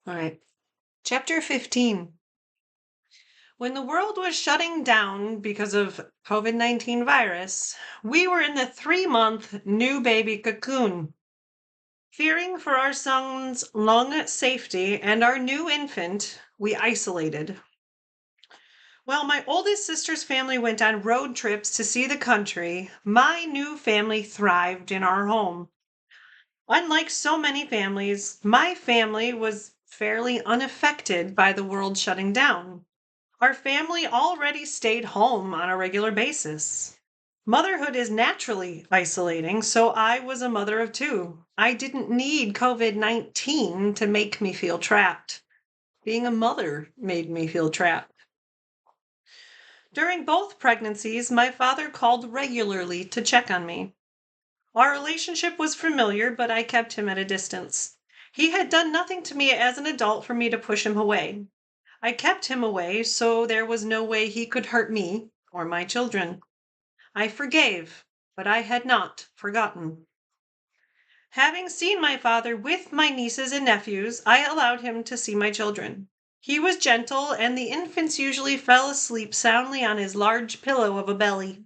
All right. Chapter 15. When the world was shutting down because of COVID-19 virus, we were in the 3-month new baby cocoon. Fearing for our son's lung safety and our new infant, we isolated. While my oldest sister's family went on road trips to see the country, my new family thrived in our home. Unlike so many families, my family was fairly unaffected by the world shutting down. Our family already stayed home on a regular basis. Motherhood is naturally isolating, so I was a mother of two. I didn't need COVID-19 to make me feel trapped. Being a mother made me feel trapped. During both pregnancies, my father called regularly to check on me. Our relationship was familiar, but I kept him at a distance. He had done nothing to me as an adult for me to push him away. I kept him away, so there was no way he could hurt me or my children. I forgave, but I had not forgotten. Having seen my father with my nieces and nephews, I allowed him to see my children. He was gentle, and the infants usually fell asleep soundly on his large pillow of a belly.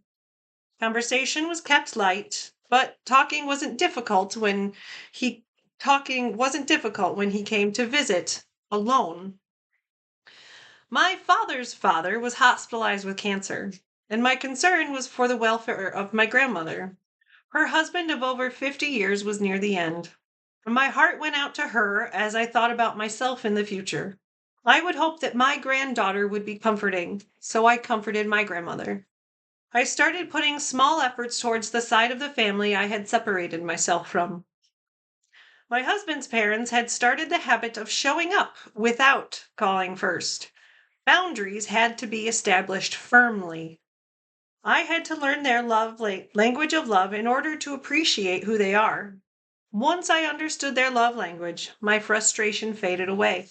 Conversation was kept light, but talking wasn't difficult when he came to visit alone. My father's father was hospitalized with cancer, and my concern was for the welfare of my grandmother. Her husband of over 50 years was near the end. My heart went out to her as I thought about myself in the future. I would hope that my granddaughter would be comforting, so I comforted my grandmother. I started putting small efforts towards the side of the family I had separated myself from. My husband's parents had started the habit of showing up without calling first. Boundaries had to be established firmly. I had to learn their language of love in order to appreciate who they are. Once I understood their love language, my frustration faded away.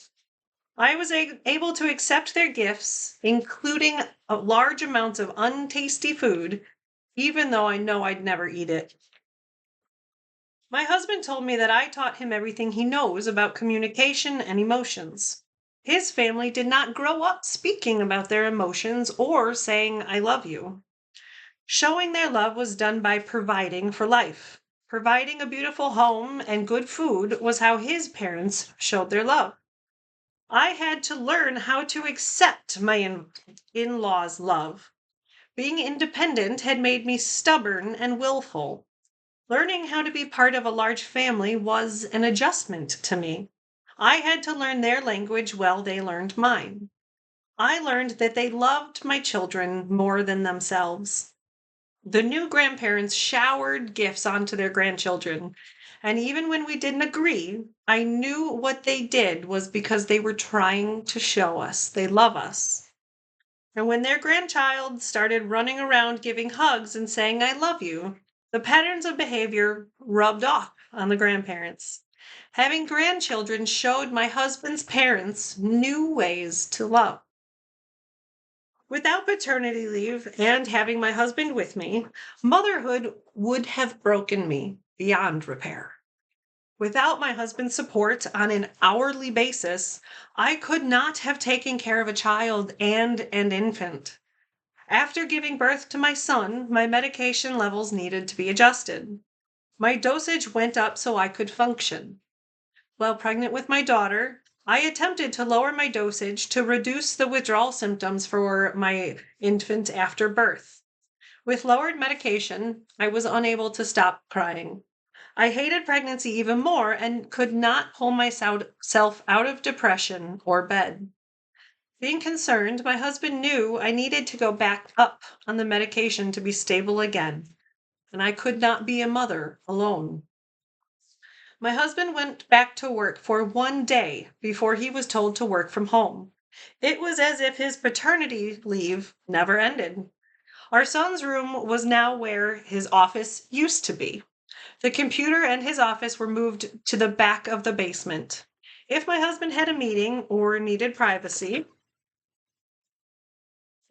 I was able to accept their gifts, including large amounts of untasty food, even though I know I'd never eat it. My husband told me that I taught him everything he knows about communication and emotions. His family did not grow up speaking about their emotions or saying, I love you. Showing their love was done by providing for life. Providing a beautiful home and good food was how his parents showed their love. I had to learn how to accept my in-laws' love. Being independent had made me stubborn and willful. Learning how to be part of a large family was an adjustment to me. I had to learn their language while they learned mine. I learned that they loved my children more than themselves. The new grandparents showered gifts onto their grandchildren, and even when we didn't agree, I knew what they did was because they were trying to show us they love us. And when their grandchild started running around giving hugs and saying, I love you, the patterns of behavior rubbed off on the grandparents. Having grandchildren showed my husband's parents new ways to love. Without paternity leave and having my husband with me, motherhood would have broken me beyond repair. Without my husband's support on an hourly basis, I could not have taken care of a child and an infant. After giving birth to my son, my medication levels needed to be adjusted. My dosage went up so I could function. While pregnant with my daughter, I attempted to lower my dosage to reduce the withdrawal symptoms for my infant after birth. With lowered medication, I was unable to stop crying. I hated pregnancy even more and could not pull myself out of depression or bed. Being concerned, my husband knew I needed to go back up on the medication to be stable again, and I could not be a mother alone. My husband went back to work for 1 day before he was told to work from home. It was as if his paternity leave never ended. Our son's room was now where his office used to be. The computer and his office were moved to the back of the basement. If my husband had a meeting or needed privacy,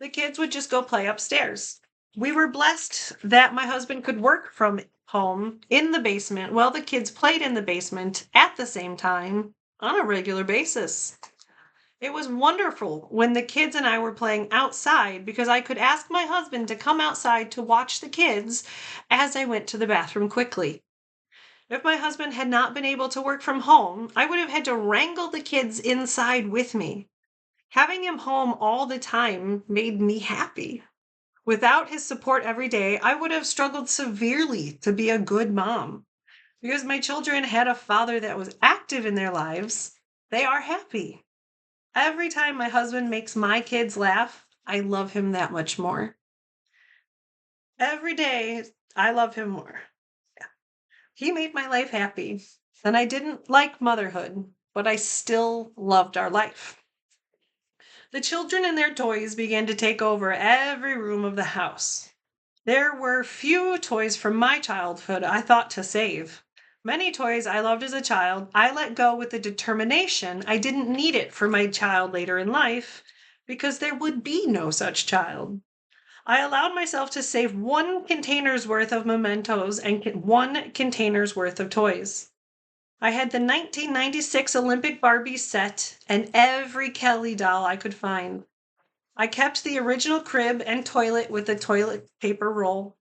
the kids would just go play upstairs. We were blessed that my husband could work from home in the basement while the kids played in the basement at the same time on a regular basis. It was wonderful when the kids and I were playing outside because I could ask my husband to come outside to watch the kids as I went to the bathroom quickly. If my husband had not been able to work from home, I would have had to wrangle the kids inside with me. Having him home all the time made me happy. Without his support every day, I would have struggled severely to be a good mom. Because my children had a father that was active in their lives, they are happy. Every time my husband makes my kids laugh, I love him that much more. Every day, I love him more. Yeah. He made my life happy. And I didn't like motherhood, but I still loved our life. The children and their toys began to take over every room of the house. There were few toys from my childhood I thought to save. Many toys I loved as a child, I let go with the determination I didn't need it for my child later in life because there would be no such child. I allowed myself to save one container's worth of mementos and one container's worth of toys. I had the 1996 Olympic Barbie set and every Kelly doll I could find. I kept the original crib and toilet with the toilet paper roll.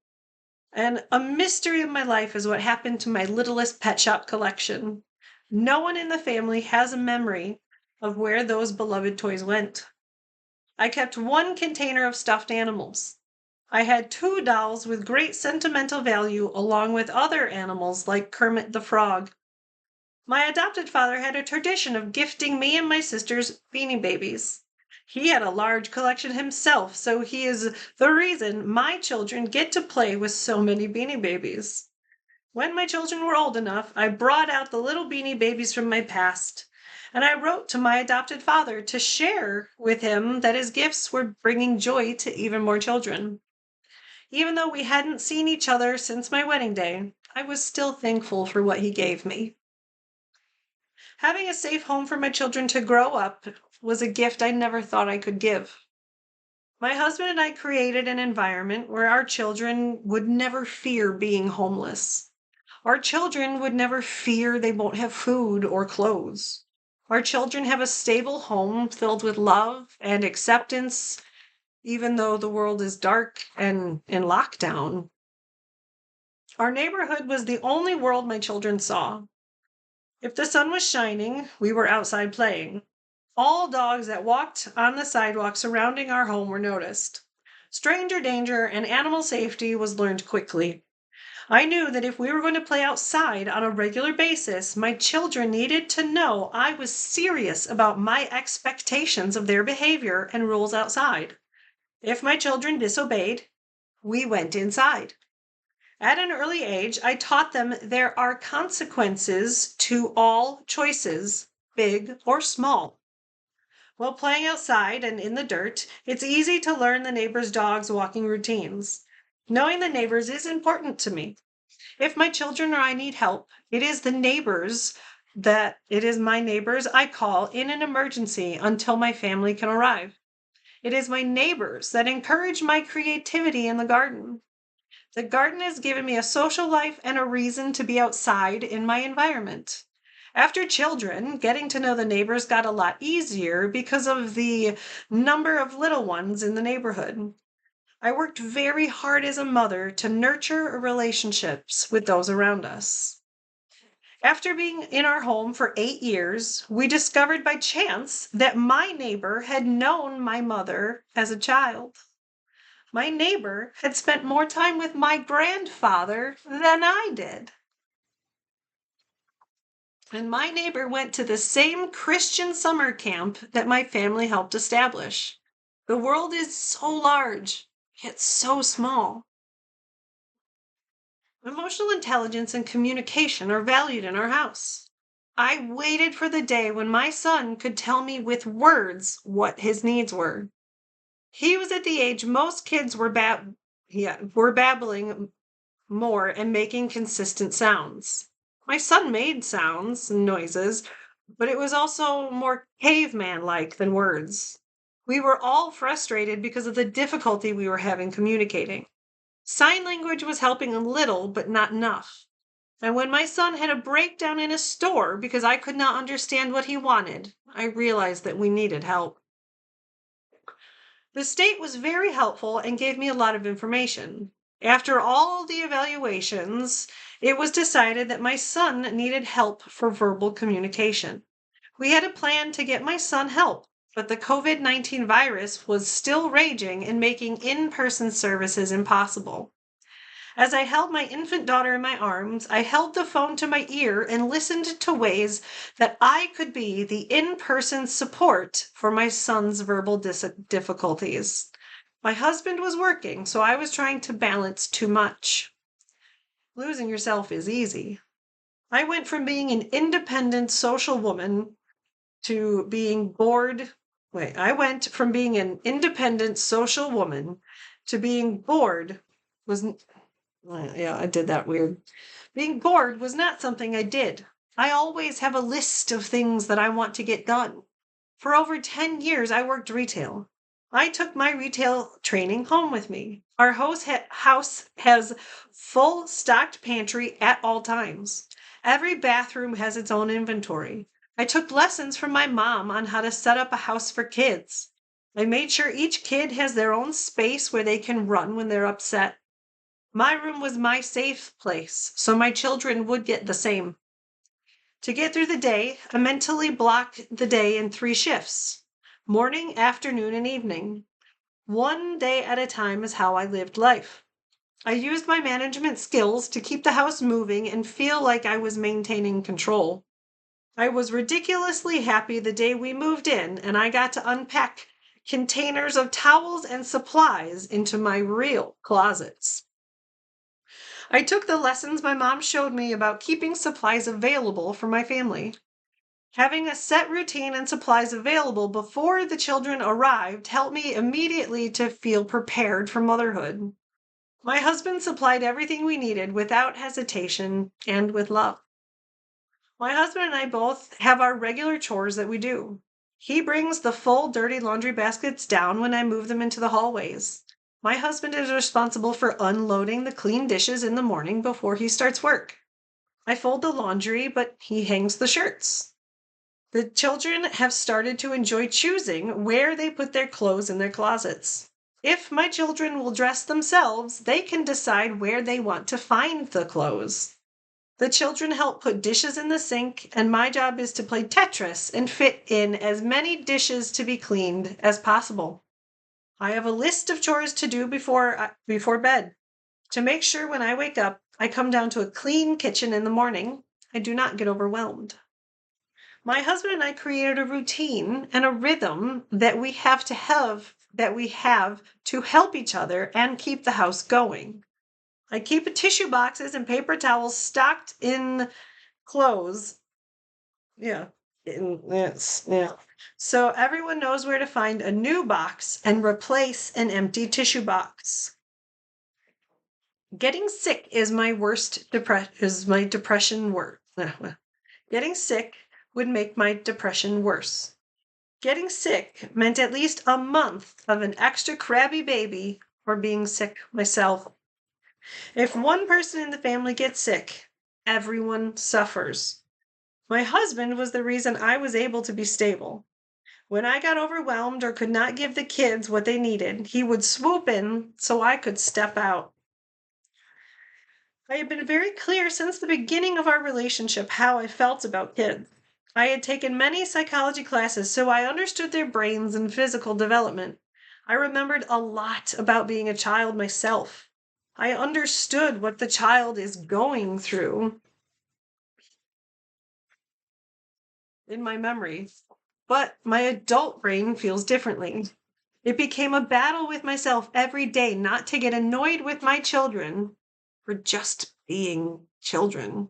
And a mystery of my life is what happened to my littlest pet shop collection. No one in the family has a memory of where those beloved toys went. I kept one container of stuffed animals. I had 2 dolls with great sentimental value along with other animals like Kermit the Frog. My adopted father had a tradition of gifting me and my sisters Beanie Babies. He had a large collection himself, so he is the reason my children get to play with so many Beanie Babies. When my children were old enough, I brought out the little Beanie Babies from my past, and I wrote to my adopted father to share with him that his gifts were bringing joy to even more children. Even though we hadn't seen each other since my wedding day, I was still thankful for what he gave me. Having a safe home for my children to grow up was a gift I never thought I could give. My husband and I created an environment where our children would never fear being homeless. Our children would never fear they won't have food or clothes. Our children have a stable home filled with love and acceptance, even though the world is dark and in lockdown. Our neighborhood was the only world my children saw. If the sun was shining, we were outside playing. All dogs that walked on the sidewalk surrounding our home were noticed. Stranger danger and animal safety was learned quickly. I knew that if we were going to play outside on a regular basis, my children needed to know I was serious about my expectations of their behavior and rules outside. If my children disobeyed, we went inside. At an early age, I taught them there are consequences to all choices, big or small. While playing outside and in the dirt, it's easy to learn the neighbor's dog's walking routines. Knowing the neighbors is important to me. If my children or I need help, it is my neighbors I call in an emergency until my family can arrive. It is my neighbors that encourage my creativity in the garden. The garden has given me a social life and a reason to be outside in my environment. After children, getting to know the neighbors got a lot easier because of the number of little ones in the neighborhood. I worked very hard as a mother to nurture relationships with those around us. After being in our home for 8 years, we discovered by chance that my neighbor had known my mother as a child. My neighbor had spent more time with my grandfather than I did. And my neighbor went to the same Christian summer camp that my family helped establish. The world is so large, yet so small. Emotional intelligence and communication are valued in our house. I waited for the day when my son could tell me with words what his needs were. He was at the age most kids were babbling more and making consistent sounds. My son made sounds and noises, but it was also more caveman-like than words. We were all frustrated because of the difficulty we were having communicating. Sign language was helping a little, but not enough. And when my son had a breakdown in a store because I could not understand what he wanted, I realized that we needed help. The state was very helpful and gave me a lot of information. After all the evaluations, it was decided that my son needed help for verbal communication. We had a plan to get my son help, but the COVID-19 virus was still raging and making in-person services impossible. As I held my infant daughter in my arms, I held the phone to my ear and listened to ways that I could be the in-person support for my son's verbal difficulties. My husband was working, so I was trying to balance too much. Losing yourself is easy. I went from being an independent social woman to being bored. I went from being an independent social woman to being bored was yeah, I did that weird. Being bored was not something I did. I always have a list of things that I want to get done. For over 10 years, I worked retail. I took my retail training home with me. Our house has full stocked pantry at all times. Every bathroom has its own inventory. I took lessons from my mom on how to set up a house for kids. I made sure each kid has their own space where they can run when they're upset. My room was my safe place, so my children would get the same. To get through the day, I mentally blocked the day in 3 shifts: morning, afternoon, and evening. One day at a time is how I lived life. I used my management skills to keep the house moving and feel like I was maintaining control. I was ridiculously happy the day we moved in and I got to unpack containers of towels and supplies into my real closets. I took the lessons my mom showed me about keeping supplies available for my family. Having a set routine and supplies available before the children arrived helped me immediately to feel prepared for motherhood. My husband supplied everything we needed without hesitation and with love. My husband and I both have our regular chores that we do. He brings the full dirty laundry baskets down when I move them into the hallways. My husband is responsible for unloading the clean dishes in the morning before he starts work. I fold the laundry, but he hangs the shirts. The children have started to enjoy choosing where they put their clothes in their closets. If my children will dress themselves, they can decide where they want to find the clothes. The children help put dishes in the sink, and my job is to play Tetris and fit in as many dishes to be cleaned as possible. I have a list of chores to do before bed. To make sure when I wake up, I come down to a clean kitchen in the morning. I do not get overwhelmed. My husband and I created a routine and a rhythm that we have to help each other and keep the house going. I keep tissue boxes and paper towels stocked in clothes. Yeah. Yes. Yeah. So everyone knows where to find a new box and replace an empty tissue box. Getting sick is my depression worse. Getting sick would make my depression worse. Getting sick meant at least a month of an extra crabby baby or being sick myself. If one person in the family gets sick, everyone suffers. My husband was the reason I was able to be stable. When I got overwhelmed or could not give the kids what they needed, he would swoop in so I could step out. I had been very clear since the beginning of our relationship how I felt about kids. I had taken many psychology classes, so I understood their brains and physical development. I remembered a lot about being a child myself. I understood what the child is going through in my memory, but my adult brain feels differently. It became a battle with myself every day not to get annoyed with my children for just being children.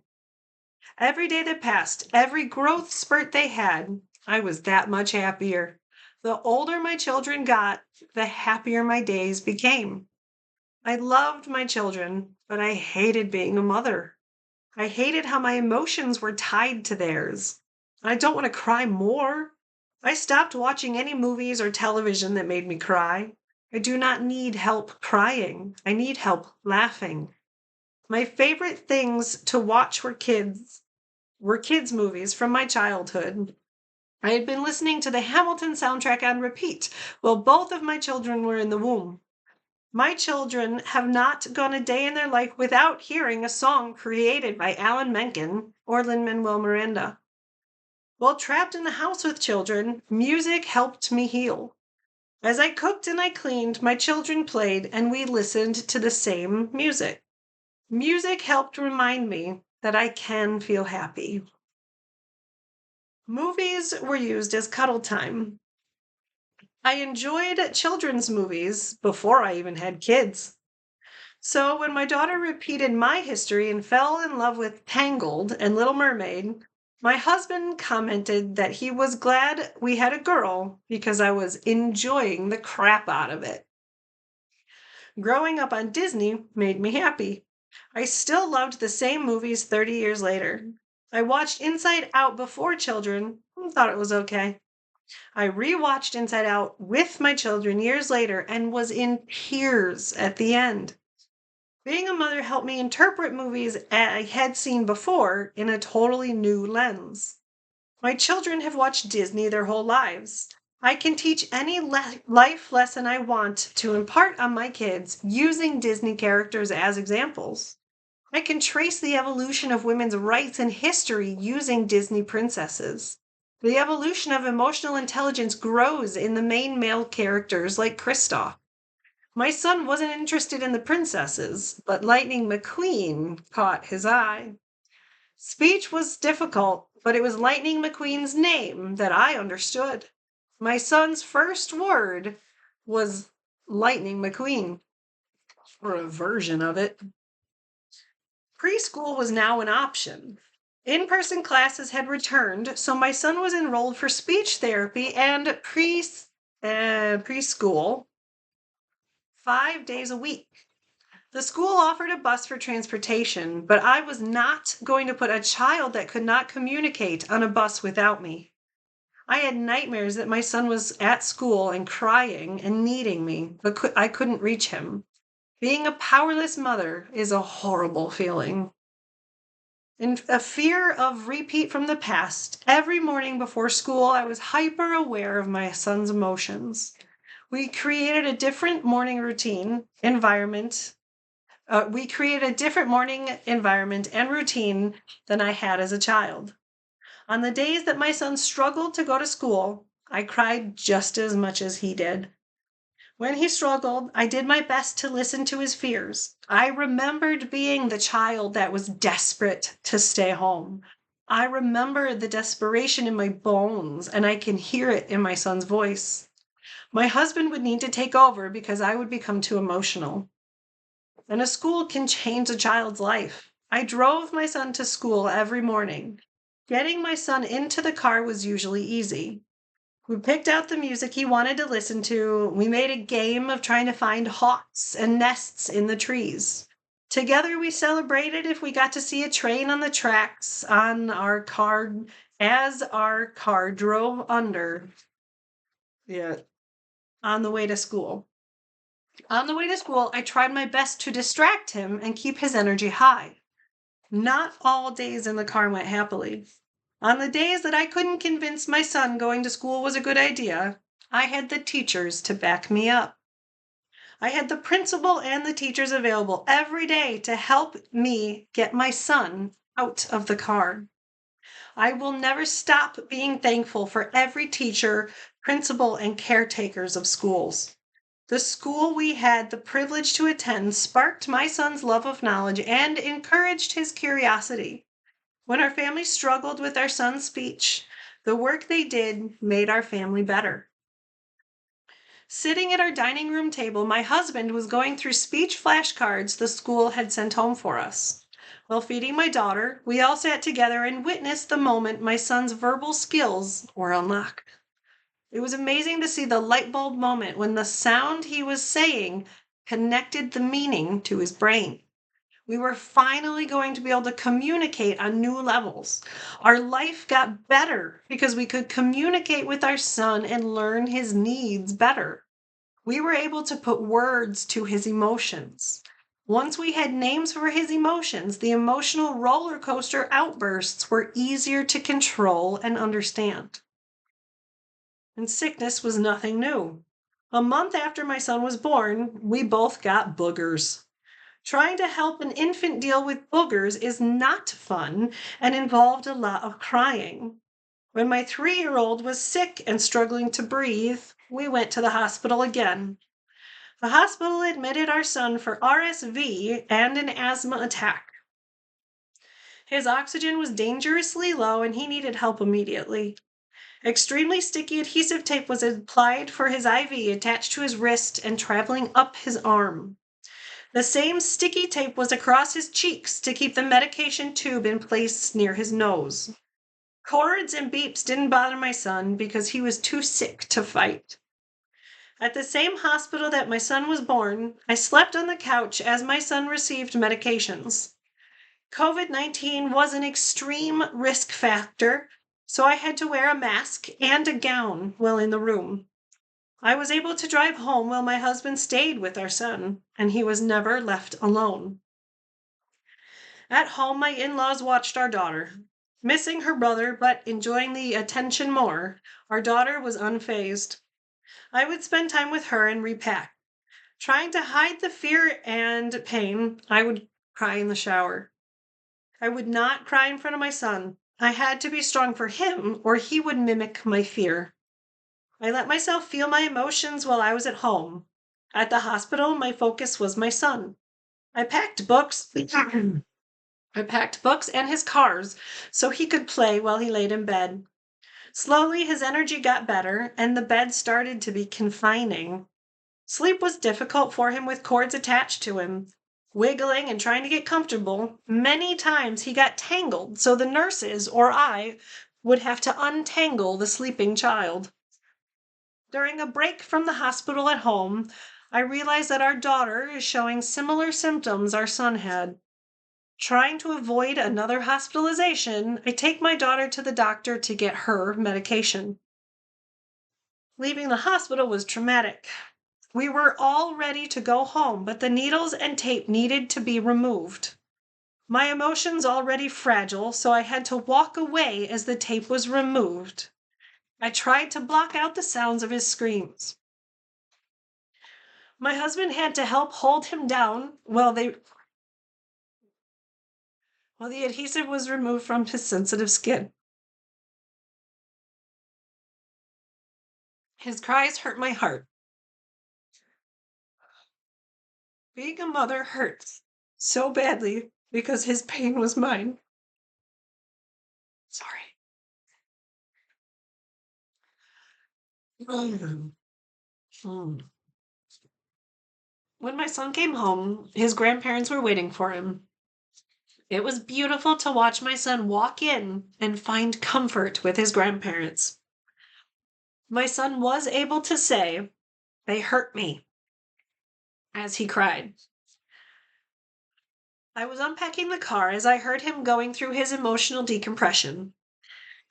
Every day that passed, every growth spurt they had, I was that much happier. The older my children got, the happier my days became. I loved my children, but I hated being a mother. I hated how my emotions were tied to theirs. I don't want to cry more. I stopped watching any movies or television that made me cry. I do not need help crying. I need help laughing. My favorite things to watch were kids movies from my childhood. I had been listening to the Hamilton soundtrack on repeat while both of my children were in the womb. My children have not gone a day in their life without hearing a song created by Alan Menken or Lin-Manuel Miranda. While trapped in the house with children, music helped me heal. As I cooked and I cleaned, my children played and we listened to the same music. Music helped remind me that I can feel happy. Movies were used as cuddle time. I enjoyed children's movies before I even had kids. So when my daughter repeated my history and fell in love with Tangled and Little Mermaid, my husband commented that he was glad we had a girl because I was enjoying the crap out of it. Growing up on Disney made me happy. I still loved the same movies 30 years later. I watched Inside Out before children and thought it was okay. I rewatched Inside Out with my children years later and was in tears at the end. Being a mother helped me interpret movies I had seen before in a totally new lens. My children have watched Disney their whole lives. I can teach any life lesson I want to impart on my kids using Disney characters as examples. I can trace the evolution of women's rights and history using Disney princesses. The evolution of emotional intelligence grows in the main male characters like Kristoff. My son wasn't interested in the princesses, but Lightning McQueen caught his eye. Speech was difficult, but it was Lightning McQueen's name that I understood. My son's first word was Lightning McQueen, or a version of it. Preschool was now an option. In-person classes had returned, so my son was enrolled for speech therapy and preschool 5 days a week. The school offered a bus for transportation, but I was not going to put a child that could not communicate on a bus without me. I had nightmares that my son was at school and crying and needing me, but I couldn't reach him. Being a powerless mother is a horrible feeling. In a fear of repeat from the past, every morning before school, I was hyper aware of my son's emotions. We created a different morning environment and routine than I had as a child. On the days that my son struggled to go to school, I cried just as much as he did. When he struggled, I did my best to listen to his fears. I remembered being the child that was desperate to stay home. I remember the desperation in my bones, and I can hear it in my son's voice. My husband would need to take over because I would become too emotional. And a school can change a child's life. I drove my son to school every morning. Getting my son into the car was usually easy. We picked out the music he wanted to listen to. We made a game of trying to find hawks and nests in the trees. Together we celebrated if we got to see a train on the tracks on our car as our car drove under on the way to school. On the way to school, I tried my best to distract him and keep his energy high. Not all days in the car went happily. On the days that I couldn't convince my son going to school was a good idea, I had the teachers to back me up. I had the principal and the teachers available every day to help me get my son out of the car. I will never stop being thankful for every teacher, principal, and caretakers of schools. The school we had the privilege to attend sparked my son's love of knowledge and encouraged his curiosity. When our family struggled with our son's speech, the work they did made our family better. Sitting at our dining room table, my husband was going through speech flashcards the school had sent home for us. While feeding my daughter, we all sat together and witnessed the moment my son's verbal skills were unlocked. It was amazing to see the light bulb moment when the sound he was saying connected the meaning to his brain. We were finally going to be able to communicate on new levels. Our life got better because we could communicate with our son and learn his needs better. We were able to put words to his emotions. Once we had names for his emotions, the emotional roller coaster outbursts were easier to control and understand. And sickness was nothing new. A month after my son was born, we both got boogers. Trying to help an infant deal with boogers is not fun and involved a lot of crying. When my 3-year-old was sick and struggling to breathe, we went to the hospital again. The hospital admitted our son for RSV and an asthma attack. His oxygen was dangerously low and he needed help immediately. Extremely sticky adhesive tape was applied for his IV attached to his wrist and traveling up his arm. The same sticky tape was across his cheeks to keep the medication tube in place near his nose. Cords and beeps didn't bother my son because he was too sick to fight. At the same hospital that my son was born, I slept on the couch as my son received medications. COVID-19 was an extreme risk factor, so I had to wear a mask and a gown while in the room. I was able to drive home while my husband stayed with our son, and he was never left alone. At home, my in-laws watched our daughter. Missing her brother, but enjoying the attention more, our daughter was unfazed. I would spend time with her and repack. Trying to hide the fear and pain, I would cry in the shower. I would not cry in front of my son. I had to be strong for him, or he would mimic my fear. I let myself feel my emotions while I was at home. At the hospital, my focus was my son. I packed books. I packed books and his cars so he could play while he laid in bed. Slowly, his energy got better, and the bed started to be confining. Sleep was difficult for him with cords attached to him. Wiggling and trying to get comfortable, many times he got tangled, so the nurses or I would have to untangle the sleeping child. During a break from the hospital at home, I realized that our daughter is showing similar symptoms our son had. Trying to avoid another hospitalization, I take my daughter to the doctor to get her medication. Leaving the hospital was traumatic. We were all ready to go home, but the needles and tape needed to be removed. My emotions already fragile, so I had to walk away as the tape was removed. I tried to block out the sounds of his screams. My husband had to help hold him down while the adhesive was removed from his sensitive skin. His cries hurt my heart. Being a mother hurts so badly because his pain was mine. Sorry. Mm. When my son came home, his grandparents were waiting for him. It was beautiful to watch my son walk in and find comfort with his grandparents. My son was able to say, "They hurt me," as he cried. I was unpacking the car as I heard him going through his emotional decompression.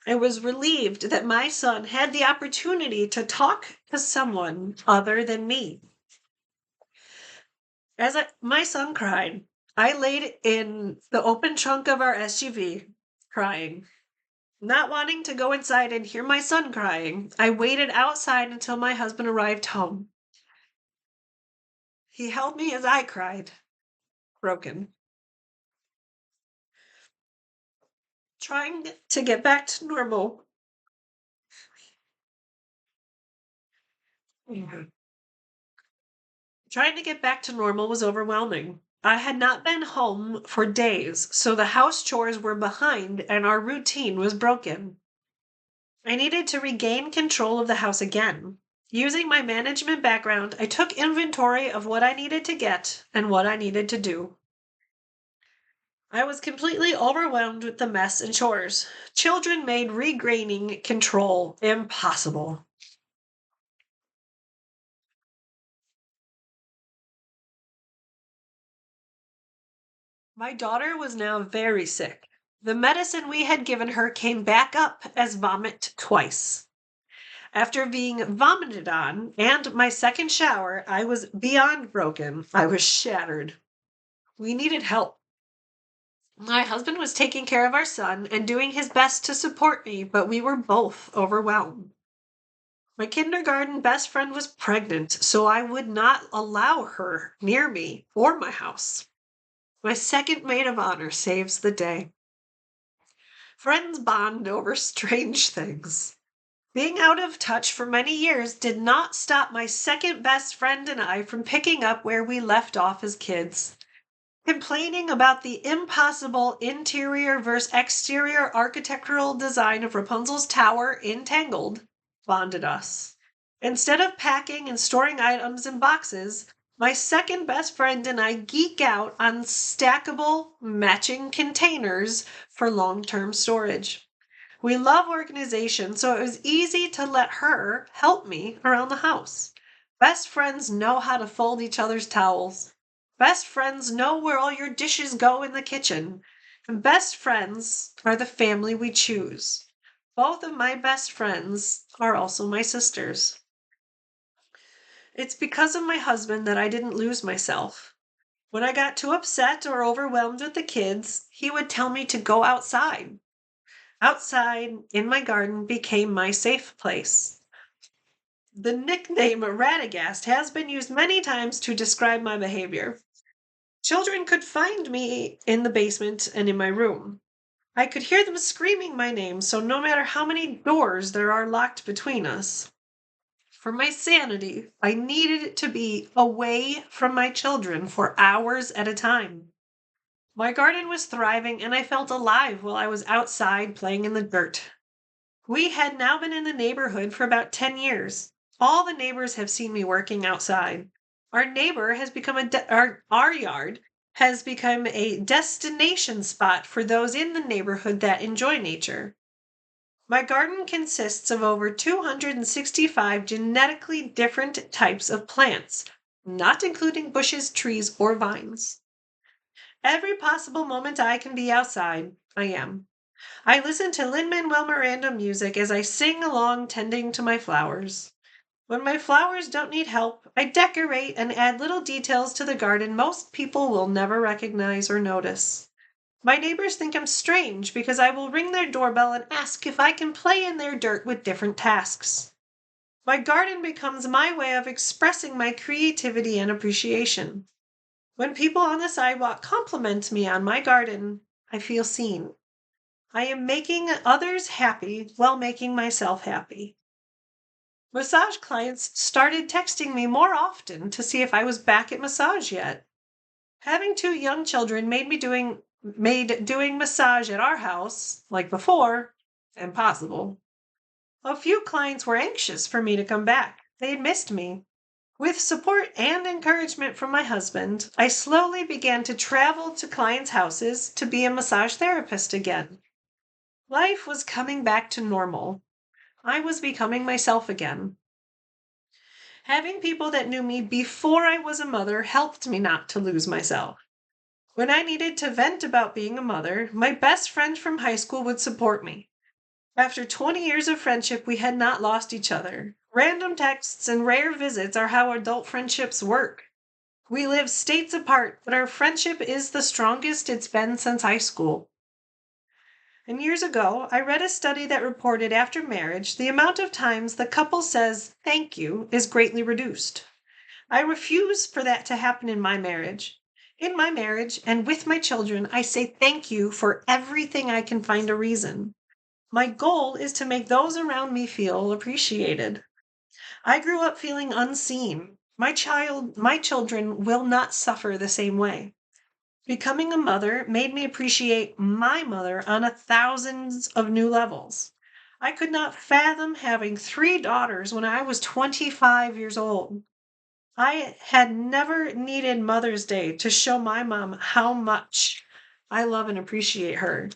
I was relieved that my son had the opportunity to talk to someone other than me. My son cried, I laid in the open trunk of our SUV, crying. Not wanting to go inside and hear my son crying, I waited outside until my husband arrived home. He held me as I cried, broken. Trying to get back to normal. Trying to get back to normal was overwhelming. I had not been home for days, so the house chores were behind and our routine was broken. I needed to regain control of the house again. Using my management background, I took inventory of what I needed to get and what I needed to do. I was completely overwhelmed with the mess and chores. Children made regaining control impossible. My daughter was now very sick. The medicine we had given her came back up as vomit twice. After being vomited on and my second shower, I was beyond broken. I was shattered. We needed help. My husband was taking care of our son and doing his best to support me, but we were both overwhelmed. My kindergarten best friend was pregnant, so I would not allow her near me or my house. My second maid of honor saves the day. Friends bond over strange things. Being out of touch for many years did not stop my second best friend and I from picking up where we left off as kids. Complaining about the impossible interior versus exterior architectural design of Rapunzel's tower in Tangled bonded us. Instead of packing and storing items in boxes, my second best friend and I geek out on stackable matching containers for long-term storage. We love organization, so it was easy to let her help me around the house. Best friends know how to fold each other's towels. Best friends know where all your dishes go in the kitchen. And best friends are the family we choose. Both of my best friends are also my sisters. It's because of my husband that I didn't lose myself. When I got too upset or overwhelmed with the kids, he would tell me to go outside. Outside in my garden became my safe place. The nickname Radagast has been used many times to describe my behavior. Children could find me in the basement and in my room. I could hear them screaming my name, so no matter how many doors there are locked between us. For my sanity, I needed to be away from my children for hours at a time. My garden was thriving and I felt alive while I was outside playing in the dirt. We had now been in the neighborhood for about 10 years. All the neighbors have seen me working outside. Our neighbor has become our yard has become a destination spot for those in the neighborhood that enjoy nature. My garden consists of over 265 genetically different types of plants, not including bushes, trees, or vines. Every possible moment I can be outside, I am. I listen to Lin-Manuel Miranda music as I sing along tending to my flowers. When my flowers don't need help, I decorate and add little details to the garden most people will never recognize or notice. My neighbors think I'm strange because I will ring their doorbell and ask if I can play in their dirt with different tasks. My garden becomes my way of expressing my creativity and appreciation. When people on the sidewalk compliment me on my garden, I feel seen. I am making others happy while making myself happy. Massage clients started texting me more often to see if I was back at massage yet. Having two young children made doing massage at our house, like before, impossible. A few clients were anxious for me to come back. They had missed me. With support and encouragement from my husband, I slowly began to travel to clients' houses to be a massage therapist again. Life was coming back to normal. I was becoming myself again. Having people that knew me before I was a mother helped me not to lose myself. When I needed to vent about being a mother, my best friend from high school would support me. After 20 years of friendship, we had not lost each other. Random texts and rare visits are how adult friendships work. We live states apart, but our friendship is the strongest it's been since high school. And years ago, I read a study that reported after marriage, the amount of times the couple says thank you is greatly reduced. I refuse for that to happen in my marriage. In my marriage and with my children, I say thank you for everything I can find a reason. My goal is to make those around me feel appreciated. I grew up feeling unseen. My children will not suffer the same way. Becoming a mother made me appreciate my mother on thousands of new levels. I could not fathom having 3 daughters when I was 25 years old. I had never needed Mother's Day to show my mom how much I love and appreciate her.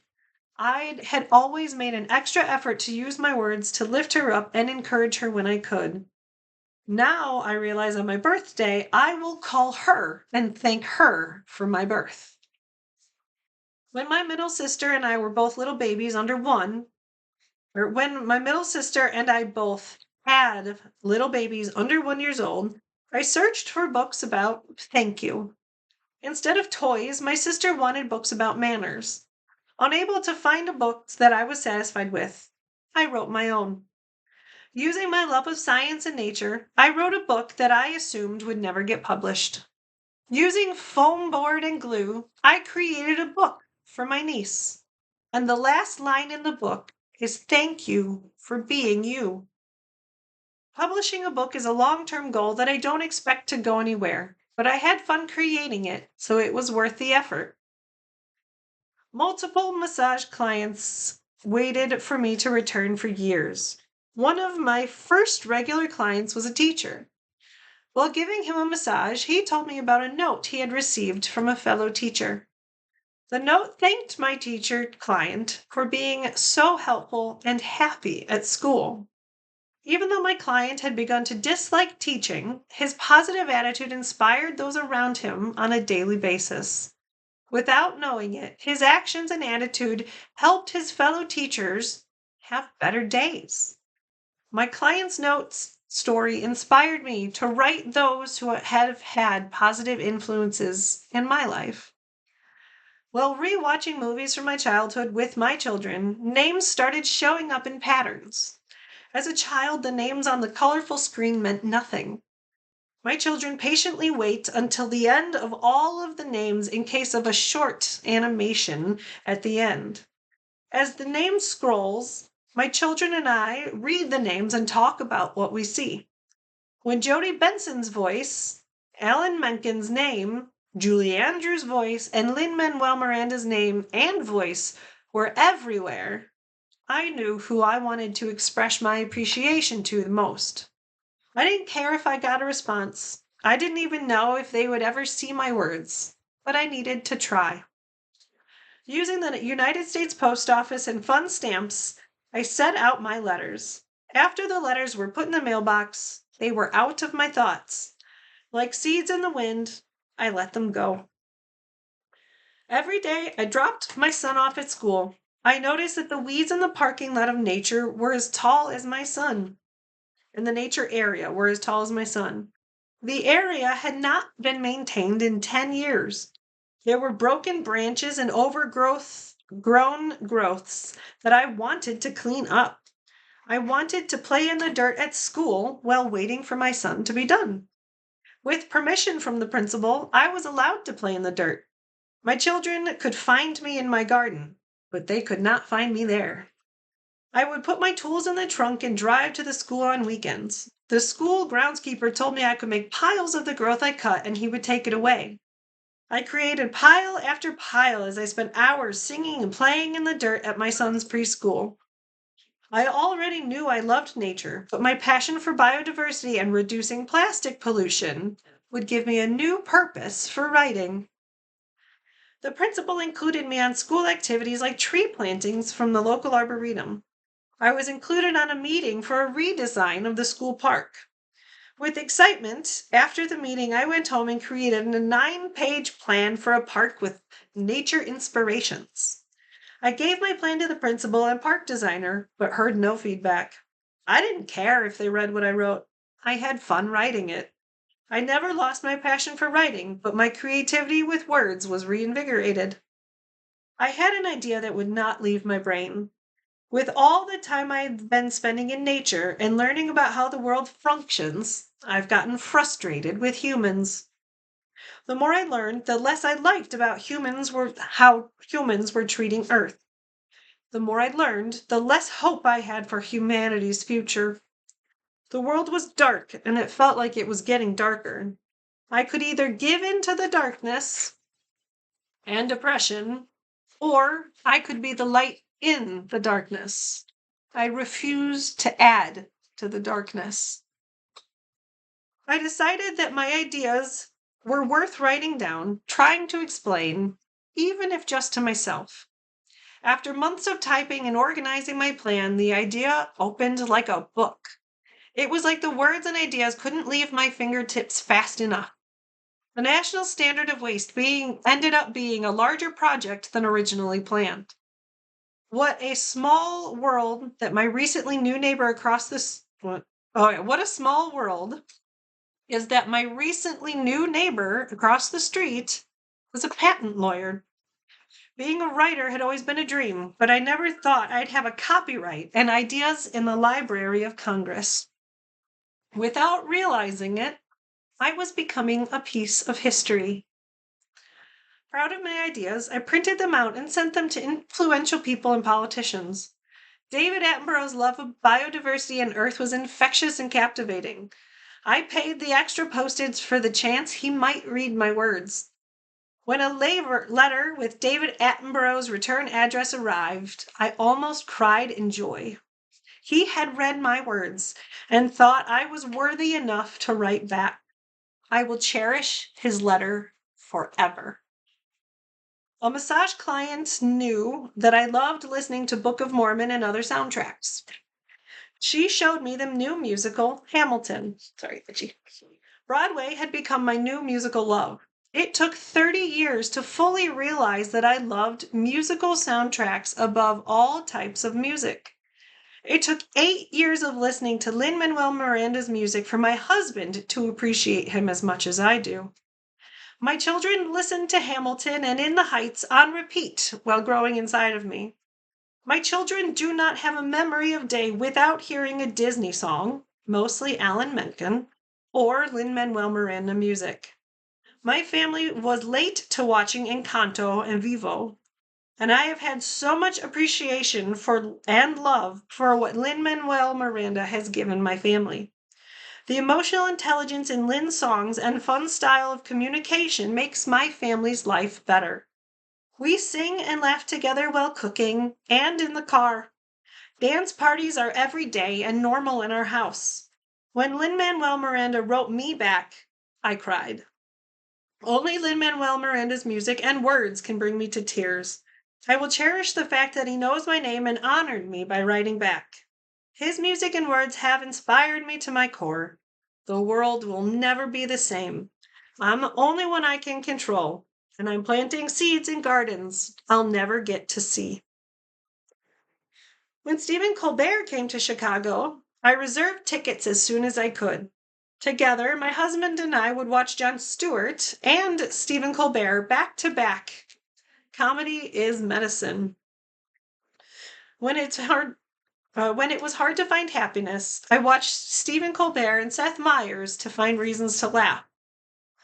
I had always made an extra effort to use my words to lift her up and encourage her when I could. Now I realize on my birthday, I will call her and thank her for my birth. When my middle sister and I were both little babies under one, or when my middle sister and I both had little babies under 1 year old, I searched for books about thank you. Instead of toys, my sister wanted books about manners. Unable to find a book that I was satisfied with, I wrote my own. Using my love of science and nature, I wrote a book that I assumed would never get published. Using foam board and glue, I created a book for my niece. And the last line in the book is thank you for being you. Publishing a book is a long-term goal that I don't expect to go anywhere, but I had fun creating it, so it was worth the effort. Multiple massage clients waited for me to return for years. One of my first regular clients was a teacher. While giving him a massage, he told me about a note he had received from a fellow teacher. The note thanked my teacher client for being so helpful and happy at school. Even though my client had begun to dislike teaching, his positive attitude inspired those around him on a daily basis. Without knowing it, his actions and attitude helped his fellow teachers have better days. My client's notes story inspired me to write those who have had positive influences in my life. While rewatching movies from my childhood with my children, names started showing up in patterns. As a child, the names on the colorful screen meant nothing. My children patiently wait until the end of all of the names in case of a short animation at the end. As the name scrolls, my children and I read the names and talk about what we see. When Jodie Benson's voice, Alan Menken's name, Julie Andrews' voice, and Lin-Manuel Miranda's name and voice were everywhere, I knew who I wanted to express my appreciation to the most. I didn't care if I got a response. I didn't even know if they would ever see my words, but I needed to try. Using the United States Post Office and fun stamps, I sent out my letters. After the letters were put in the mailbox, they were out of my thoughts. Like seeds in the wind, I let them go. Every day I dropped my son off at school. I noticed that the weeds in the parking lot of nature were as tall as my son. In the nature area were as tall as my son. The area had not been maintained in 10 years. There were broken branches and grown growths that I wanted to clean up. I wanted to play in the dirt at school while waiting for my son to be done. With permission from the principal, I was allowed to play in the dirt. My children could find me in my garden, but they could not find me there. I would put my tools in the trunk and drive to the school on weekends. The school groundskeeper told me I could make piles of the growth I cut and he would take it away. I created pile after pile as I spent hours singing and playing in the dirt at my son's preschool. I already knew I loved nature, but my passion for biodiversity and reducing plastic pollution would give me a new purpose for writing. The principal included me on school activities like tree plantings from the local arboretum. I was included on a meeting for a redesign of the school park. With excitement, after the meeting, I went home and created a 9-page plan for a park with nature inspirations. I gave my plan to the principal and park designer, but heard no feedback. I didn't care if they read what I wrote. I had fun writing it. I never lost my passion for writing, but my creativity with words was reinvigorated. I had an idea that would not leave my brain. With all the time I've been spending in nature and learning about how the world functions, I've gotten frustrated with humans. The more I learned, the less I liked about how humans were treating Earth. The more I learned, the less hope I had for humanity's future. The world was dark, and it felt like it was getting darker. I could either give in to the darkness and depression, or I could be the light in the darkness. I refused to add to the darkness. I decided that my ideas were worth writing down, trying to explain, even if just to myself. After months of typing and organizing my plan, the idea opened like a book. It was like the words and ideas couldn't leave my fingertips fast enough. The National Standard of Waste ended up being a larger project than originally planned. What a small world that my recently new neighbor across this what a small world is that my recently new neighbor across the street was a patent lawyer. Being a writer had always been a dream, but I never thought I'd have a copyright and ideas in the Library of Congress. Without realizing it, I was becoming a piece of history. Proud of my ideas, I printed them out and sent them to influential people and politicians. David Attenborough's love of biodiversity and Earth was infectious and captivating. I paid the extra postage for the chance he might read my words. When a letter with David Attenborough's return address arrived, I almost cried in joy. He had read my words and thought I was worthy enough to write back. I will cherish his letter forever. A massage client knew that I loved listening to Book of Mormon and other soundtracks. She showed me the new musical, Hamilton. Sorry, itchy. Broadway had become my new musical love. It took 30 years to fully realize that I loved musical soundtracks above all types of music. It took 8 years of listening to Lin-Manuel Miranda's music for my husband to appreciate him as much as I do. My children listened to Hamilton and In the Heights on repeat while growing inside of me. My children do not have a memory of day without hearing a Disney song, mostly Alan Menken, or Lin-Manuel Miranda music. My family was late to watching Encanto and Vivo, and I have had so much appreciation for and love for what Lin-Manuel Miranda has given my family. The emotional intelligence in Lin's songs and fun style of communication makes my family's life better. We sing and laugh together while cooking and in the car. Dance parties are every day and normal in our house. When Lin-Manuel Miranda wrote me back, I cried. Only Lin-Manuel Miranda's music and words can bring me to tears. I will cherish the fact that he knows my name and honored me by writing back. His music and words have inspired me to my core. The world will never be the same. I'm the only one I can control, and I'm planting seeds in gardens I'll never get to see. When Stephen Colbert came to Chicago, I reserved tickets as soon as I could. Together, my husband and I would watch Jon Stewart and Stephen Colbert back to back. Comedy is medicine. When it was hard to find happiness, I watched Stephen Colbert and Seth Meyers to find reasons to laugh.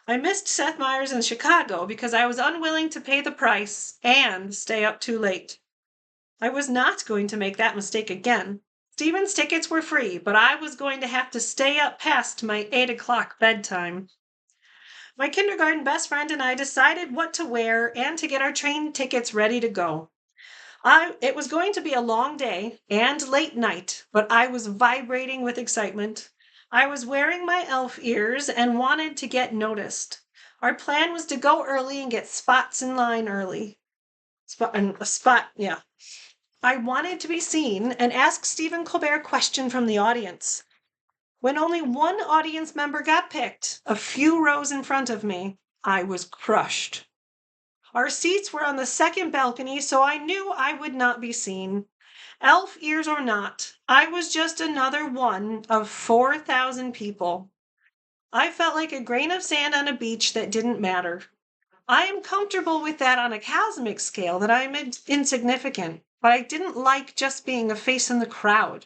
I missed Seth Meyers in Chicago because I was unwilling to pay the price and stay up too late. I was not going to make that mistake again. Stephen's tickets were free, but I was going to have to stay up past my 8 o'clock bedtime. My kindergarten best friend and I decided what to wear and to get our train tickets ready to go. It was going to be a long day and late night, but I was vibrating with excitement. I was wearing my elf ears and wanted to get noticed. Our plan was to go early and get spots in line early. I wanted to be seen and ask Stephen Colbert a question from the audience. When only one audience member got picked, a few rows in front of me, I was crushed. Our seats were on the second balcony, so I knew I would not be seen. Elf ears or not, I was just another one of 4,000 people. I felt like a grain of sand on a beach that didn't matter. I am comfortable with that on a cosmic scale, that I am insignificant, but I didn't like just being a face in the crowd.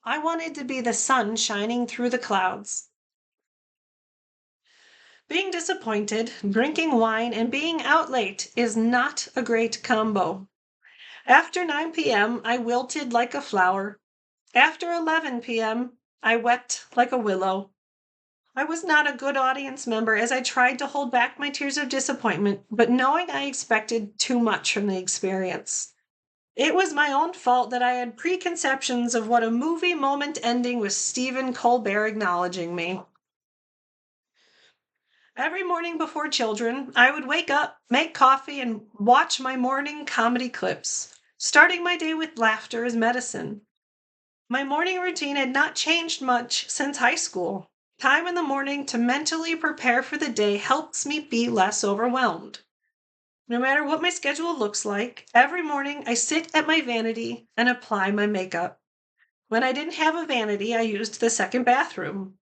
I wanted to be the sun shining through the clouds. Being disappointed, drinking wine, and being out late is not a great combo. After 9 p.m., I wilted like a flower. After 11 p.m., I wept like a willow. I was not a good audience member as I tried to hold back my tears of disappointment, but knowing I expected too much from the experience. It was my own fault that I had preconceptions of what a movie moment ending with Stephen Colbert acknowledging me. Every morning before children, I would wake up, make coffee, and watch my morning comedy clips, starting my day with laughter as medicine. My morning routine had not changed much since high school. Time in the morning to mentally prepare for the day helps me be less overwhelmed. No matter what my schedule looks like, every morning I sit at my vanity and apply my makeup. When I didn't have a vanity, I used the second bathroom.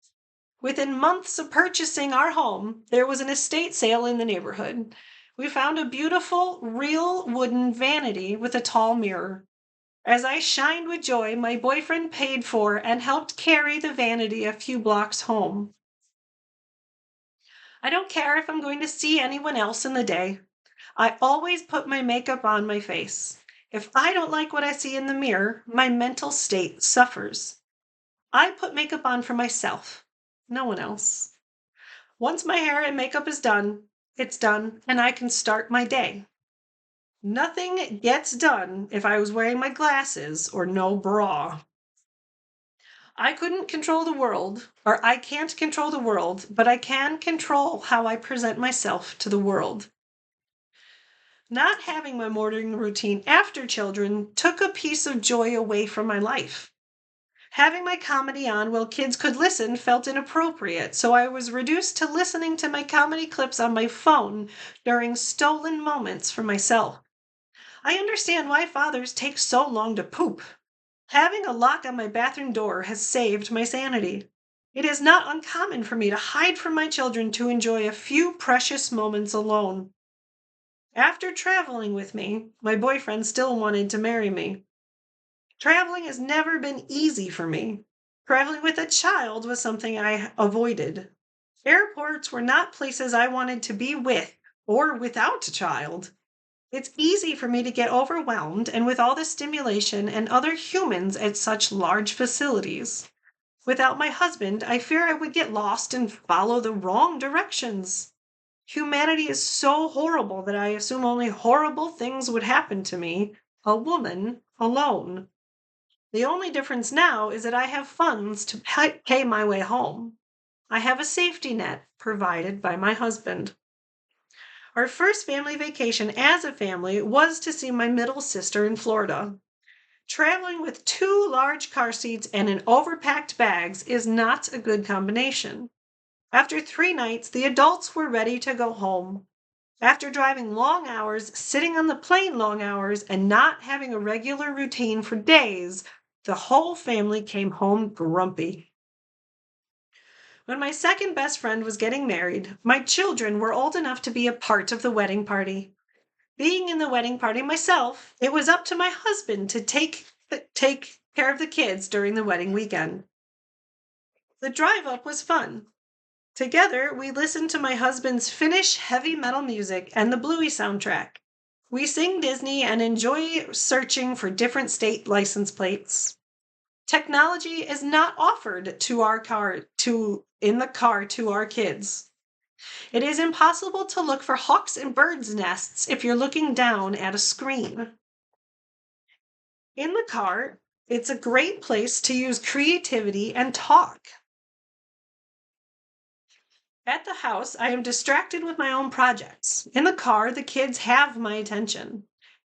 Within months of purchasing our home, there was an estate sale in the neighborhood. We found a beautiful, real wooden vanity with a tall mirror. As I shined with joy, my boyfriend paid for and helped carry the vanity a few blocks home. I don't care if I'm going to see anyone else in the day. I always put my makeup on my face. If I don't like what I see in the mirror, my mental state suffers. I put makeup on for myself, no one else. Once my hair and makeup is done, it's done, and I can start my day. Nothing gets done if I was wearing my glasses or no bra. I couldn't control the world, or I can't control the world, but I can control how I present myself to the world. Not having my morning routine after children took a piece of joy away from my life. Having my comedy on while kids could listen felt inappropriate, so I was reduced to listening to my comedy clips on my phone during stolen moments for myself. I understand why fathers take so long to poop. Having a lock on my bathroom door has saved my sanity. It is not uncommon for me to hide from my children to enjoy a few precious moments alone. After traveling with me, my boyfriend still wanted to marry me. Traveling has never been easy for me. Traveling with a child was something I avoided. Airports were not places I wanted to be with or without a child. It's easy for me to get overwhelmed and with all the stimulation and other humans at such large facilities. Without my husband, I fear I would get lost and follow the wrong directions. Humanity is so horrible that I assume only horrible things would happen to me, a woman, alone. The only difference now is that I have funds to pay my way home. I have a safety net provided by my husband. Our first family vacation as a family was to see my middle sister in Florida. Traveling with two large car seats and an overpacked bags is not a good combination. After 3 nights, the adults were ready to go home. After driving long hours, sitting on the plane long hours, and not having a regular routine for days, the whole family came home grumpy. When my second best friend was getting married, my children were old enough to be a part of the wedding party. Being in the wedding party myself, it was up to my husband to take care of the kids during the wedding weekend. The drive up was fun. Together, we listened to my husband's Finnish heavy metal music and the Bluey soundtrack. We sing Disney and enjoy searching for different state license plates. Technology is not offered in the car to our kids. It is impossible to look for hawks and birds' nests if you're looking down at a screen. In the car, it's a great place to use creativity and talk. At the house, I am distracted with my own projects. In the car, the kids have my attention.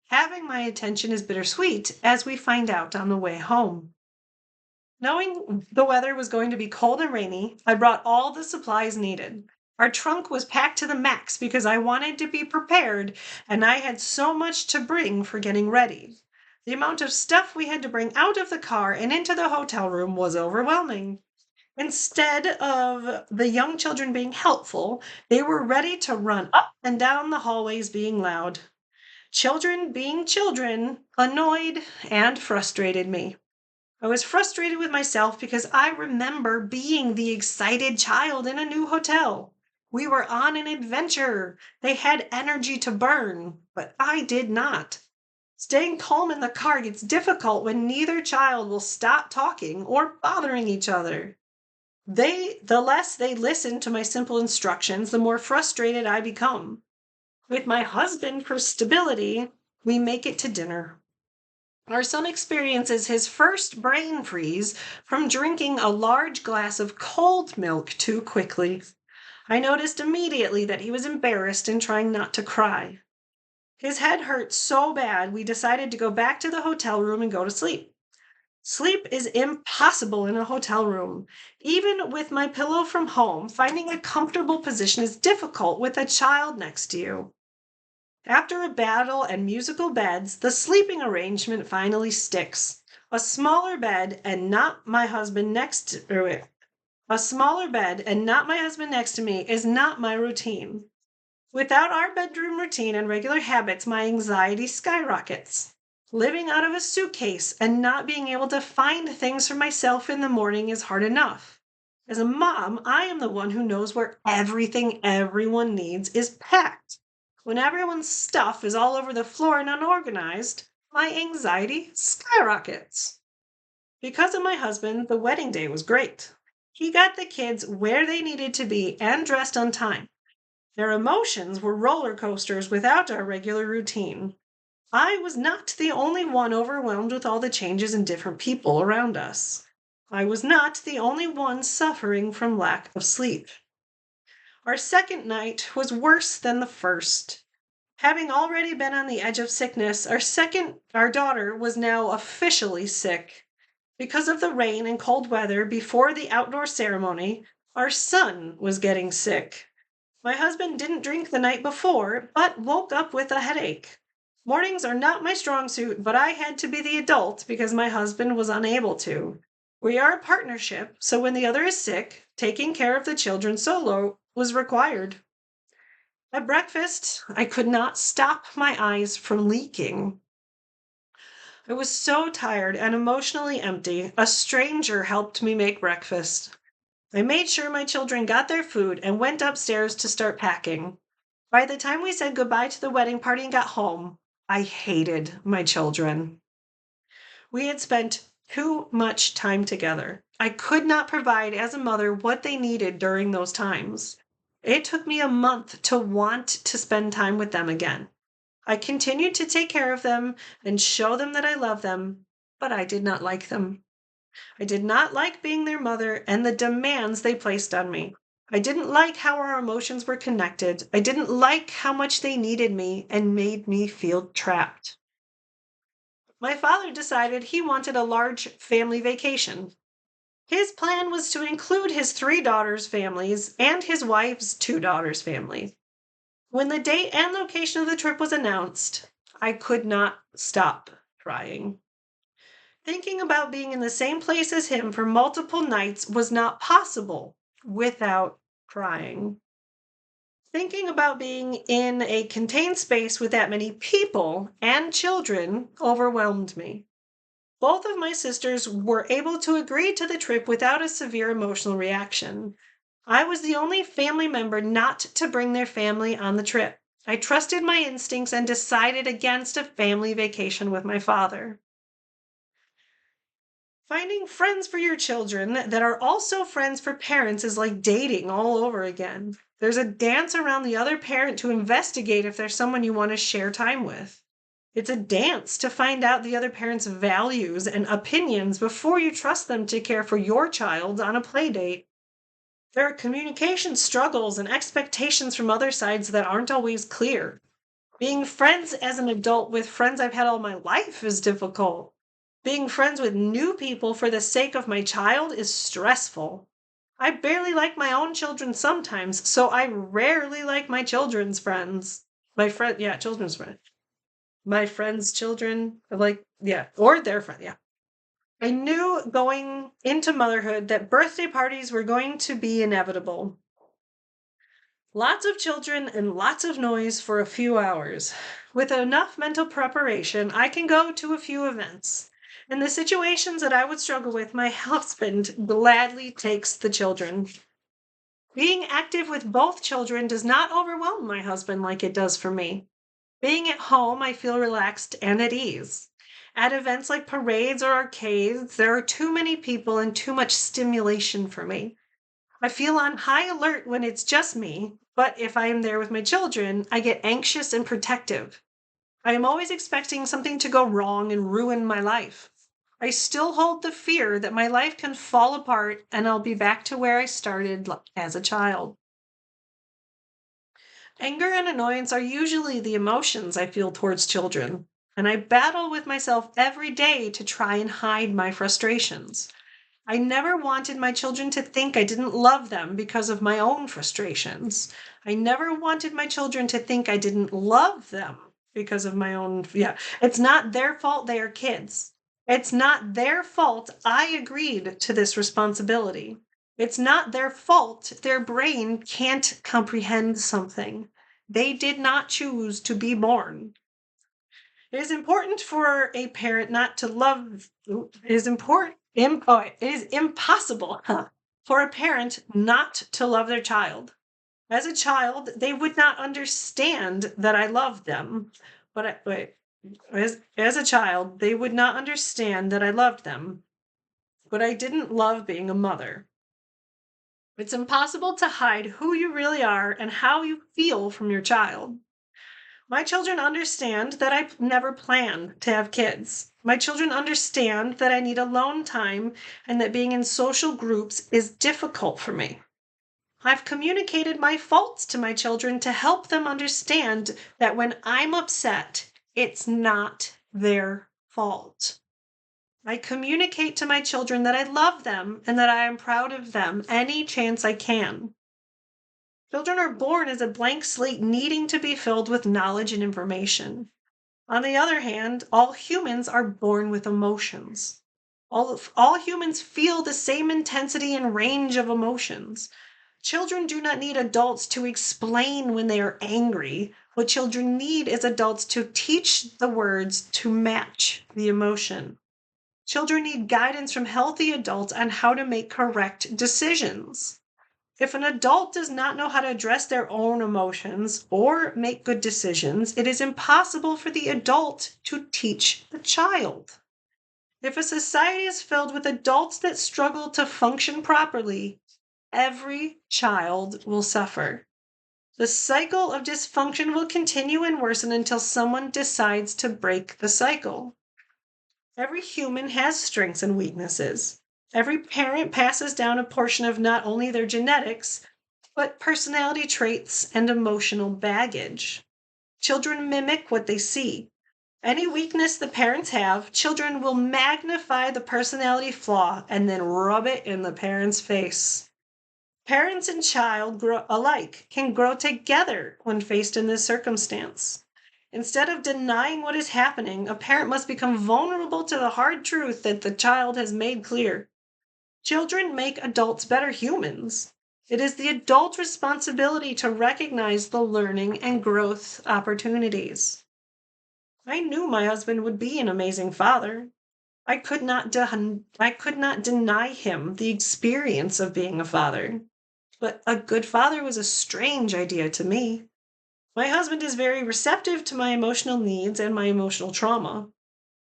Having my attention is bittersweet, as we find out on the way home. Knowing the weather was going to be cold and rainy, I brought all the supplies needed. Our trunk was packed to the max because I wanted to be prepared, and I had so much to bring for getting ready. The amount of stuff we had to bring out of the car and into the hotel room was overwhelming. Instead of the young children being helpful, they were ready to run up and down the hallways being loud. Children being children annoyed and frustrated me. I was frustrated with myself because I remember being the excited child in a new hotel. We were on an adventure. They had energy to burn, but I did not. Staying calm in the car gets difficult when neither child will stop talking or bothering each other. The less they listen to my simple instructions, the more frustrated I become. With my husband for stability, we make it to dinner. Our son experiences his first brain freeze from drinking a large glass of cold milk too quickly. I noticed immediately that he was embarrassed and trying not to cry. His head hurt so bad, we decided to go back to the hotel room and go to sleep. Sleep is impossible in a hotel room. Even with my pillow from home, finding a comfortable position is difficult with a child next to you. After a battle and musical beds, the sleeping arrangement finally sticks. A smaller bed and not my husband next to A smaller bed and not my husband next to me is not my routine. Without our bedroom routine and regular habits, my anxiety skyrockets. Living out of a suitcase and not being able to find things for myself in the morning is hard enough. As a mom, I am the one who knows where everything everyone needs is packed. When everyone's stuff is all over the floor and unorganized, my anxiety skyrockets. Because of my husband, the wedding day was great. He got the kids where they needed to be and dressed on time. Their emotions were roller coasters without our regular routine. I was not the only one overwhelmed with all the changes and different people around us. I was not the only one suffering from lack of sleep. Our second night was worse than the first. Having already been on the edge of sickness, our daughter was now officially sick. Because of the rain and cold weather before the outdoor ceremony, our son was getting sick. My husband didn't drink the night before, but woke up with a headache. Mornings are not my strong suit, but I had to be the adult because my husband was unable to. We are a partnership, so when the other is sick, taking care of the children solo was required. At breakfast, I could not stop my eyes from leaking. I was so tired and emotionally empty. A stranger helped me make breakfast. I made sure my children got their food and went upstairs to start packing. By the time we said goodbye to the wedding party and got home, I hated my children. We had spent too much time together. I could not provide as a mother what they needed during those times. It took me a month to want to spend time with them again. I continued to take care of them and show them that I love them, but I did not like them. I did not like being their mother and the demands they placed on me. I didn't like how our emotions were connected. I didn't like how much they needed me and made me feel trapped. My father decided he wanted a large family vacation. His plan was to include his 3 daughters' families and his wife's 2 daughters' family. When the date and location of the trip was announced, I could not stop crying. Thinking about being in the same place as him for multiple nights was not possible without crying. Thinking about being in a contained space with that many people and children overwhelmed me. Both of my sisters were able to agree to the trip without a severe emotional reaction. I was the only family member not to bring their family on the trip. I trusted my instincts and decided against a family vacation with my father. Finding friends for your children that are also friends for parents is like dating all over again. There's a dance around the other parent to investigate if there's someone you want to share time with. It's a dance to find out the other parent's values and opinions before you trust them to care for your child on a play date. There are communication struggles and expectations from other sides that aren't always clear. Being friends as an adult with friends I've had all my life is difficult. Being friends with new people for the sake of my child is stressful. I barely like my own children sometimes, so I rarely like my children's friends. Children's friends. My friends' children, or their friend, yeah. I knew going into motherhood that birthday parties were going to be inevitable. Lots of children and lots of noise for a few hours. With enough mental preparation, I can go to a few events. In the situations that I would struggle with, my husband gladly takes the children. Being active with both children does not overwhelm my husband like it does for me. Being at home, I feel relaxed and at ease. At events like parades or arcades, there are too many people and too much stimulation for me. I feel on high alert when it's just me, but if I am there with my children, I get anxious and protective. I am always expecting something to go wrong and ruin my life. I still hold the fear that my life can fall apart and I'll be back to where I started as a child. Anger and annoyance are usually the emotions I feel towards children, and I battle with myself every day to try and hide my frustrations. I never wanted my children to think I didn't love them because of my own frustrations. I never wanted my children to think I didn't love them because of my own, It's not their fault they are kids. It's not their fault I agreed to this responsibility. It's not their fault their brain can't comprehend something. They did not choose to be born. It is important for a parent not to love. It is important. It is impossible for a parent not to love their child. As a child, they would not understand that I loved them. As a child, they would not understand that I loved them. But I didn't love being a mother. It's impossible to hide who you really are and how you feel from your child. My children understand that I never planned to have kids. My children understand that I need alone time and that being in social groups is difficult for me. I've communicated my faults to my children to help them understand that when I'm upset, it's not their fault. I communicate to my children that I love them and that I am proud of them any chance I can. Children are born as a blank slate needing to be filled with knowledge and information. On the other hand, all humans are born with emotions. All humans feel the same intensity and range of emotions. Children do not need adults to explain when they are angry. What children need is adults to teach the words to match the emotion. Children need guidance from healthy adults on how to make correct decisions. If an adult does not know how to address their own emotions or make good decisions, it is impossible for the adult to teach the child. If a society is filled with adults that struggle to function properly, every child will suffer. The cycle of dysfunction will continue and worsen until someone decides to break the cycle. Every human has strengths and weaknesses. Every parent passes down a portion of not only their genetics, but personality traits and emotional baggage. Children mimic what they see. Any weakness the parents have, children will magnify the personality flaw and then rub it in the parent's face. Parents and child alike can grow together when faced in this circumstance. Instead of denying what is happening, a parent must become vulnerable to the hard truth that the child has made clear. Children make adults better humans. It is the adult responsibility to recognize the learning and growth opportunities. I knew my husband would be an amazing father. I could not deny him the experience of being a father. But a good father was a strange idea to me. My husband is very receptive to my emotional needs and my emotional trauma.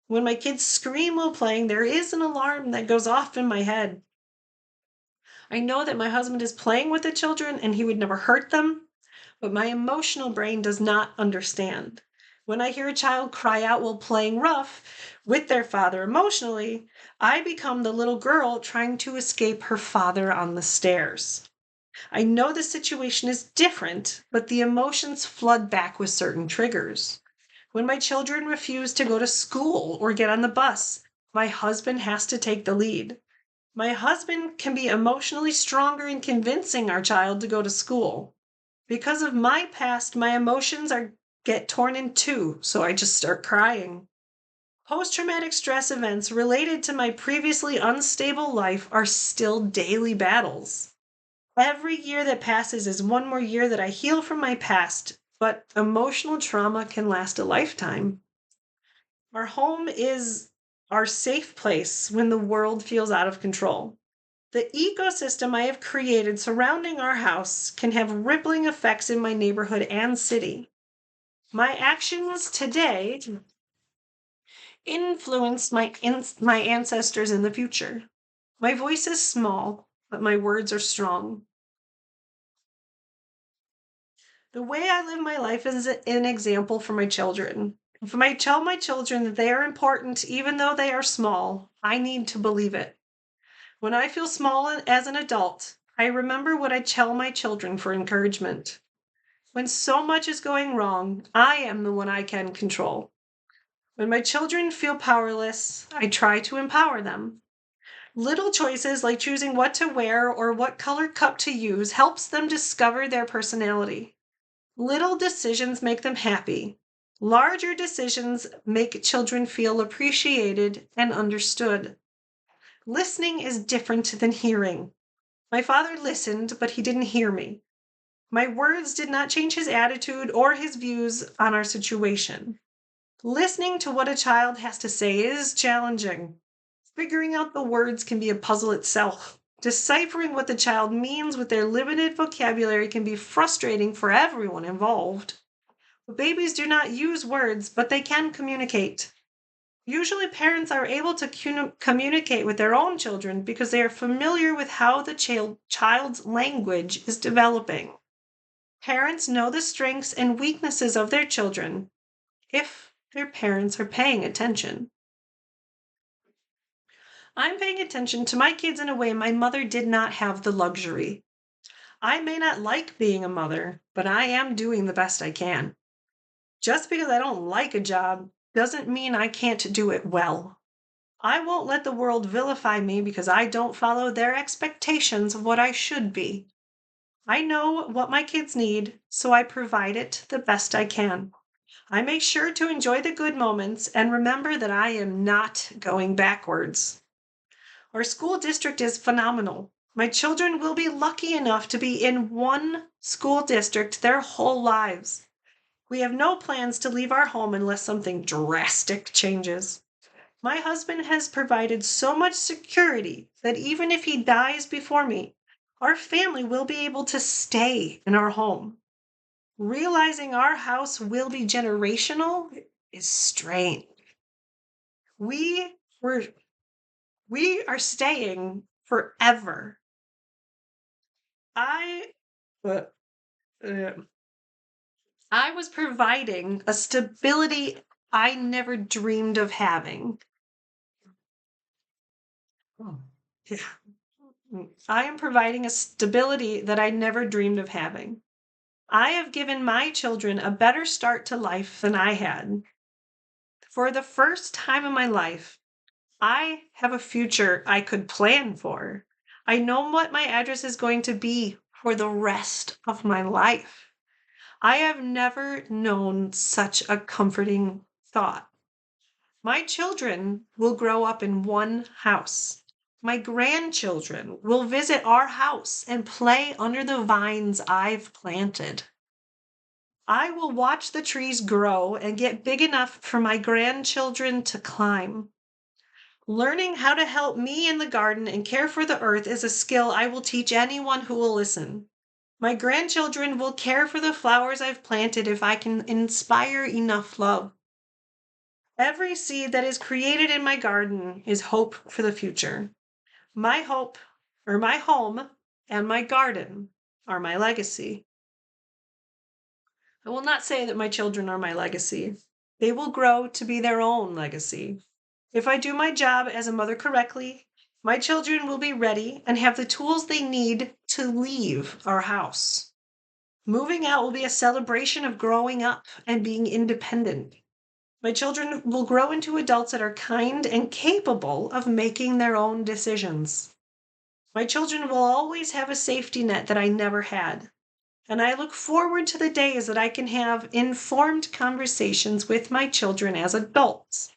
When my kids scream while playing, there is an alarm that goes off in my head. I know that my husband is playing with the children and he would never hurt them, but my emotional brain does not understand. When I hear a child cry out while playing rough with their father emotionally, I become the little girl trying to escape her father on the stairs. I know the situation is different, but the emotions flood back with certain triggers. When my children refuse to go to school or get on the bus, my husband has to take the lead. My husband can be emotionally stronger in convincing our child to go to school. Because of my past, my emotions get torn in two, so I just start crying. Post-traumatic stress events related to my previously unstable life are still daily battles. Every year that passes is one more year that I heal from my past, but emotional trauma can last a lifetime. Our home is our safe place when the world feels out of control. The ecosystem I have created surrounding our house can have rippling effects in my neighborhood and city. My actions today influence my ancestors in the future. My voice is small, but my words are strong. The way I live my life is an example for my children. If I tell my children that they are important even though they are small, I need to believe it. When I feel small as an adult, I remember what I tell my children for encouragement. When so much is going wrong, I am the one I can control. When my children feel powerless, I try to empower them. Little choices like choosing what to wear or what color cup to use helps them discover their personality. Little decisions make them happy. Larger decisions make children feel appreciated and understood. Listening is different than hearing. My father listened, but he didn't hear me. My words did not change his attitude or his views on our situation. Listening to what a child has to say is challenging. Figuring out the words can be a puzzle itself. Deciphering what the child means with their limited vocabulary can be frustrating for everyone involved. Babies do not use words, but they can communicate. Usually, parents are able to communicate with their own children because they are familiar with how the child's language is developing. Parents know the strengths and weaknesses of their children if their parents are paying attention. I'm paying attention to my kids in a way my mother did not have the luxury. I may not like being a mother, but I am doing the best I can. Just because I don't like a job doesn't mean I can't do it well. I won't let the world vilify me because I don't follow their expectations of what I should be. I know what my kids need, so I provide it the best I can. I make sure to enjoy the good moments and remember that I am not going backwards. Our school district is phenomenal. My children will be lucky enough to be in one school district their whole lives. We have no plans to leave our home unless something drastic changes. My husband has provided so much security that even if he dies before me, our family will be able to stay in our home. Realizing our house will be generational is strange. We were we are staying forever. I uh, uh, I was providing a stability I never dreamed of having. Oh, yeah. I am providing a stability that I never dreamed of having. I have given my children a better start to life than I had. For the first time in my life, I have a future I could plan for. I know what my address is going to be for the rest of my life. I have never known such a comforting thought. My children will grow up in one house. My grandchildren will visit our house and play under the vines I've planted. I will watch the trees grow and get big enough for my grandchildren to climb. Learning how to help me in the garden and care for the earth is a skill I will teach anyone who will listen. My grandchildren will care for the flowers I've planted if I can inspire enough love. Every seed that is created in my garden is hope for the future. My hope, or my home, and my garden are my legacy. I will not say that my children are my legacy. They will grow to be their own legacy. If I do my job as a mother correctly, my children will be ready and have the tools they need to leave our house. Moving out will be a celebration of growing up and being independent. My children will grow into adults that are kind and capable of making their own decisions. My children will always have a safety net that I never had. And I look forward to the days that I can have informed conversations with my children as adults.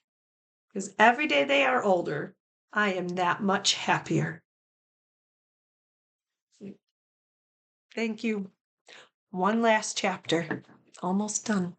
Because every day they are older, I am that much happier. Thank you. One last chapter. Almost done.